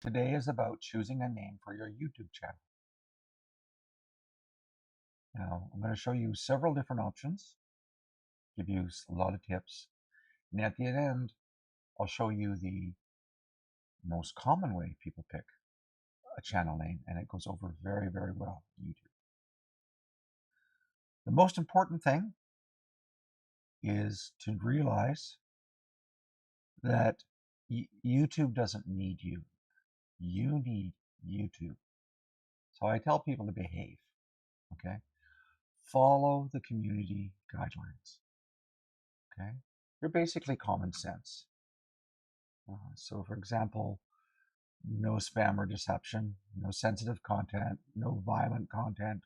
Today is about choosing a name for your YouTube channel. Now, I'm going to show you several different options, give you a lot of tips, and at the end, I'll show you the most common way people pick a channel name, and it goes over very, very well on YouTube. The most important thing is to realize that YouTube doesn't need you. You need YouTube. So I tell people to behave, okay? Follow the community guidelines, okay? They're basically common sense. So for example, no spam or deception, no sensitive content, no violent content,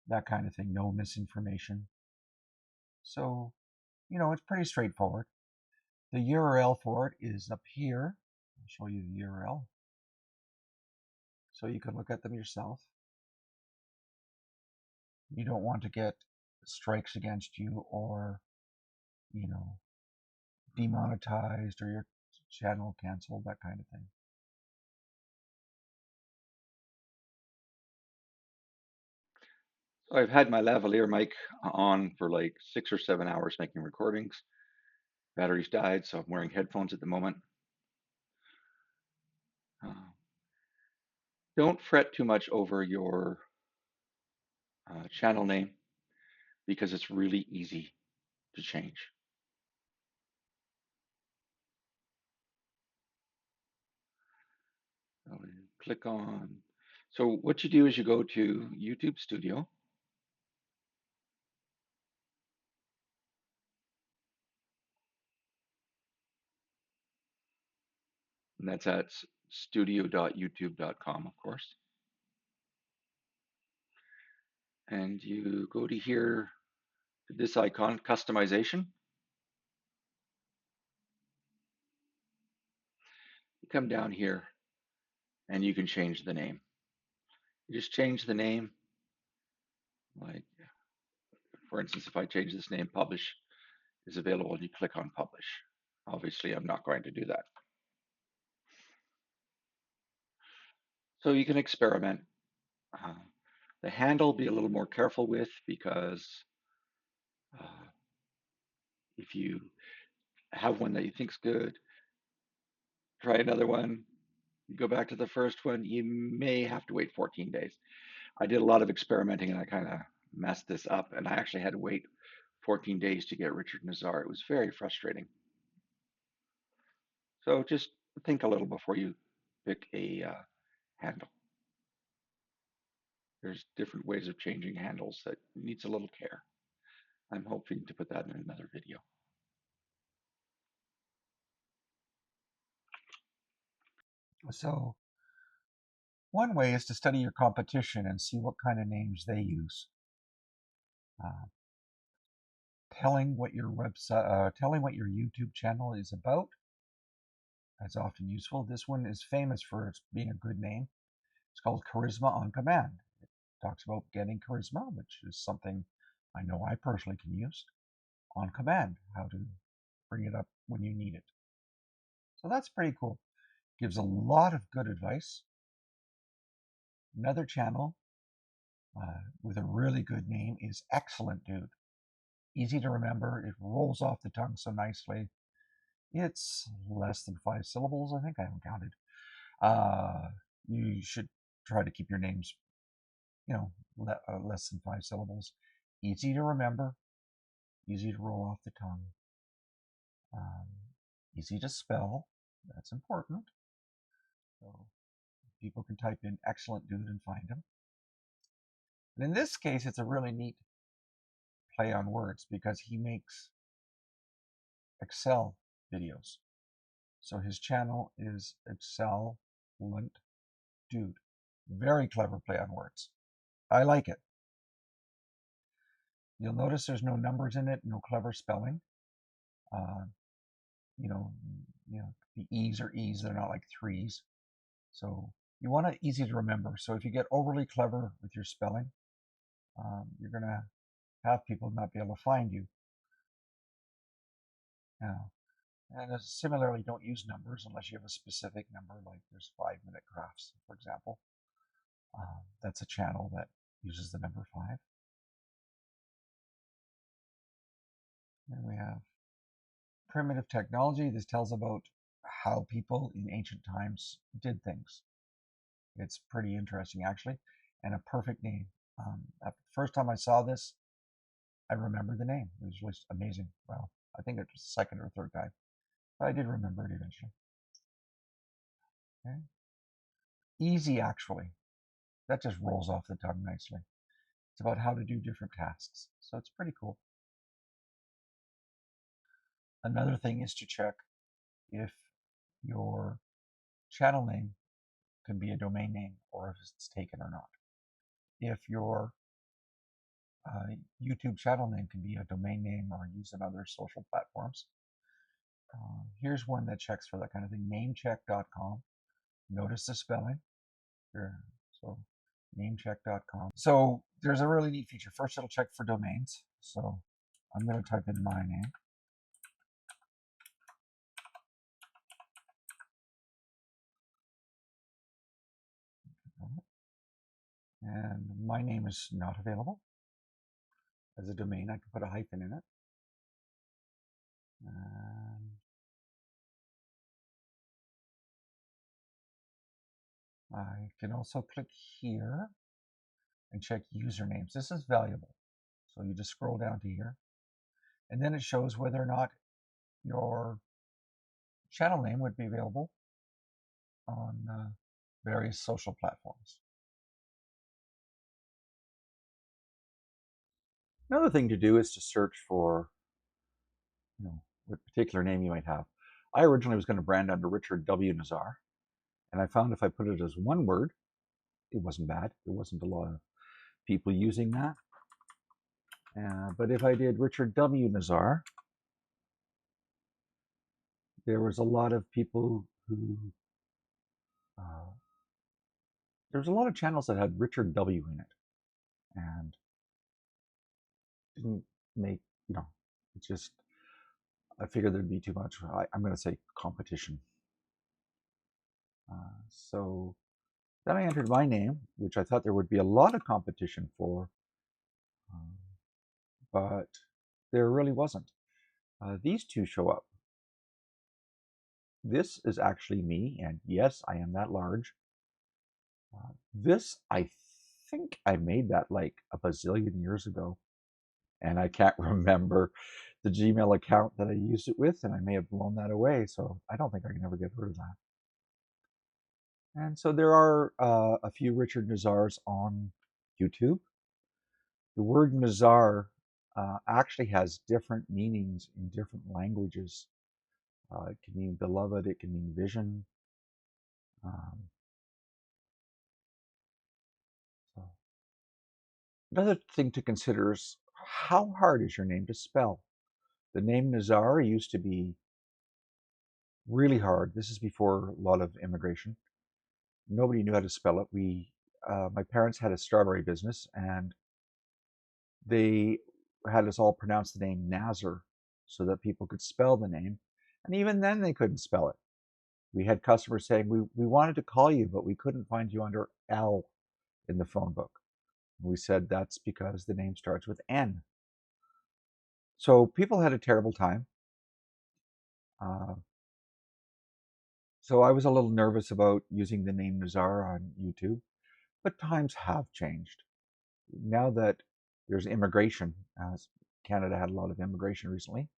that kind of thing, no misinformation. So, it's pretty straightforward. The URL for it is up here. I'll show you the URL so you can look at them yourself. You don't want to get strikes against you or, demonetized or your channel canceled, that kind of thing. So I've had my lavalier mic on for like 6 or 7 hours making recordings. Batteries died, so I'm wearing headphones at the moment. Uh, don't fret too much over your channel name because it's really easy to change. So you click on. So what you do is you go to YouTube Studio. And that's at studio.youtube.com, of course. And you go to here, to this icon, customization. You come down here and you can change the name. You just change the name. Like, for instance, if I change this name, publish is available, and you click on publish. Obviously, I'm not going to do that. So you can experiment. Uh, the handle, be a little more careful with because uh, if you have one that you think's good, try another one, you go back to the first one, you may have to wait 14 days. I did a lot of experimenting and I kind of messed this up, and I actually had to wait 14 days to get Richard Nazar. It was very frustrating. So just think a little before you pick a handle. There's different ways of changing handles that needs a little care. I'm hoping to put that in another video. So one way is to study your competition and see what kind of names they use. Uh, telling what your telling what your YouTube channel is about is often useful. This one is famous for its being a good name. It's called Charisma on Command. It talks about getting charisma, which is something I know I personally can use on command, how to bring it up when you need it. So that's pretty cool. Gives a lot of good advice. Another channel with a really good name is Excellent Dude. Easy to remember. It rolls off the tongue so nicely. It's less than 5 syllables, I think. I haven't counted. You should try to keep your names, less than 5 syllables. Easy to remember, easy to roll off the tongue, um, easy to spell. That's important. So people can type in Excellent Dude and find him. And in this case, it's a really neat play on words because he makes Excel videos. So his channel is Excellent Dude. Very clever play on words. I like it. You'll notice there's no numbers in it, no clever spelling. Uh, you know, the E's are E's, they're not like threes. So you want it easy to remember. So if you get overly clever with your spelling, you're going to have people not be able to find you. Now, And similarly, don't use numbers unless you have a specific number, like there's 5-minute crafts, for example. That's a channel that uses the number 5. And we have primitive technology. This tells about how people in ancient times did things. It's pretty interesting, actually, and a perfect name. The first time I saw this, I remembered the name. It was just amazing. Well, I think it was the second or third time, but I did remember it eventually. Okay. Easy, actually. That just rolls off the tongue nicely. It's about how to do different tasks, so it's pretty cool. Another thing is to check if your channel name can be a domain name or if it's taken or not. If your YouTube channel name can be a domain name or used in other social platforms. Here's one that checks for that kind of thing, namecheck.com. Notice the spelling here. So namecheck.com. So there's a really neat feature. First, it'll check for domains. So I'm going to type in my name. And my name is not available as a domain. I can put a hyphen in it. And I can also click here and check usernames. This is valuable. So you just scroll down to here. And then it shows whether or not your channel name would be available on various social platforms. Another thing to do is to search for, what particular name you might have. I originally was going to brand under Richard W. Nazar, and I found if I put it as one word, it wasn't bad. There wasn't a lot of people using that. But if I did Richard W. Nazar, there was a lot of people who, there's a lot of channels that had Richard W. in it, and didn't make, it's just, I figured there'd be too much, I'm going to say competition. So then I entered my name, which I thought there would be a lot of competition for, but there really wasn't. These two show up. This is actually me, and yes, I am that large. This, I think I made that like a bazillion years ago, and I can't remember the Gmail account that I used it with, and I may have blown that away, so I don't think I can ever get rid of that. And so there are a few Richard Nazars on YouTube. The word Nazar actually has different meanings in different languages. It can mean beloved, it can mean vision. So another thing to consider is how hard is your name to spell? The name Nazar used to be really hard. This is before a lot of immigration. Nobody knew how to spell it. My parents had a strawberry business, and they had us all pronounce the name Nazar so that people could spell the name. And even then, they couldn't spell it. We had customers saying, we wanted to call you, but we couldn't find you under L in the phone book. We said that's because the name starts with N. So people had a terrible time. So I was a little nervous about using the name Nazar on YouTube, but times have changed. Now that there's immigration, Canada had a lot of immigration recently,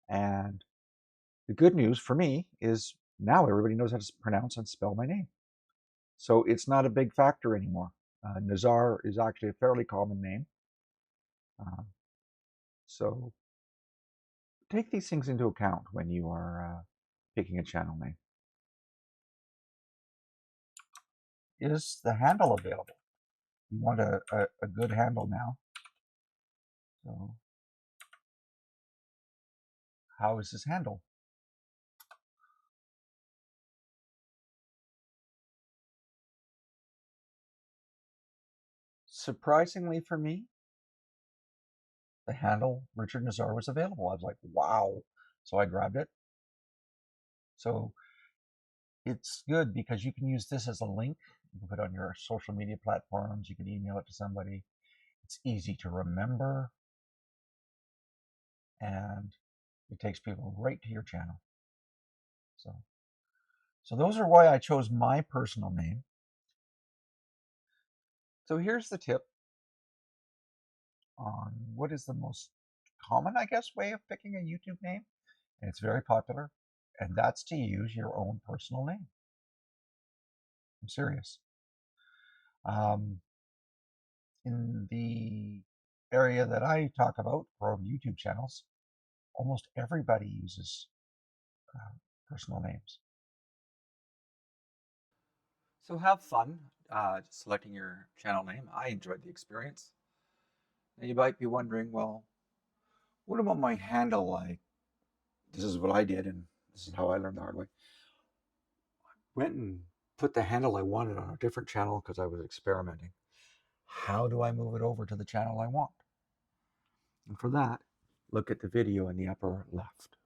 and the good news for me is now everybody knows how to pronounce and spell my name. So it's not a big factor anymore. Nazar is actually a fairly common name. So take these things into account when you are picking a channel name. Is the handle available? You want a good handle now. So how is this handle? Surprisingly for me, the handle Richard Nazar was available. I was like, wow. So I grabbed it So it's good because you can use this as a link. You can put it on your social media platforms. You can email it to somebody. It's easy to remember, and it takes people right to your channel. So those are why I chose my personal name. So here's the tip on what is the most common, I guess, way of picking a YouTube name. And it's very popular, and that's to use your own personal name. I'm serious. In the area that I talk about, growing YouTube channels, almost everybody uses personal names. So have fun selecting your channel name. I enjoyed the experience. And you might be wondering, well, what about my handle like? This is what I did, and this is how I learned the hard way. Went and put the handle I wanted on a different channel because I was experimenting. How do I move it over to the channel I want? And for that, look at the video in the upper left.